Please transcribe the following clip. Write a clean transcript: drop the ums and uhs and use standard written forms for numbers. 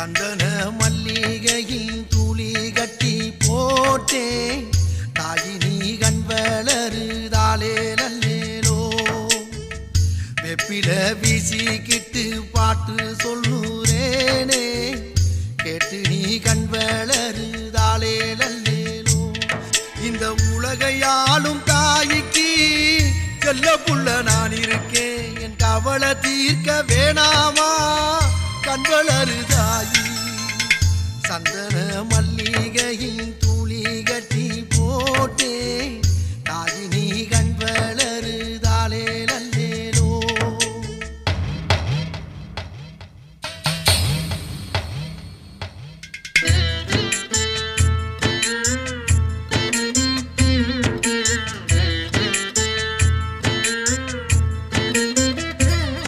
சந்தன மல்லிகையில் துளி கட்டி போட்டேன் தாயினி கண் வளருதாலே நல்லேலோ வெப்பில வீசிக்கிட்டு பாட்டு சொல்லுறேனே கேட்டு நீ கண் வளருதாலே நல்லேலோ இந்த உலகையாளும் தாய்க்கு செல்ல புள்ள நான் இருக்கேன் என் கவலை தீர்க்க வேணாமா கண் வளருதாயி சந்தன மல்லிகையின்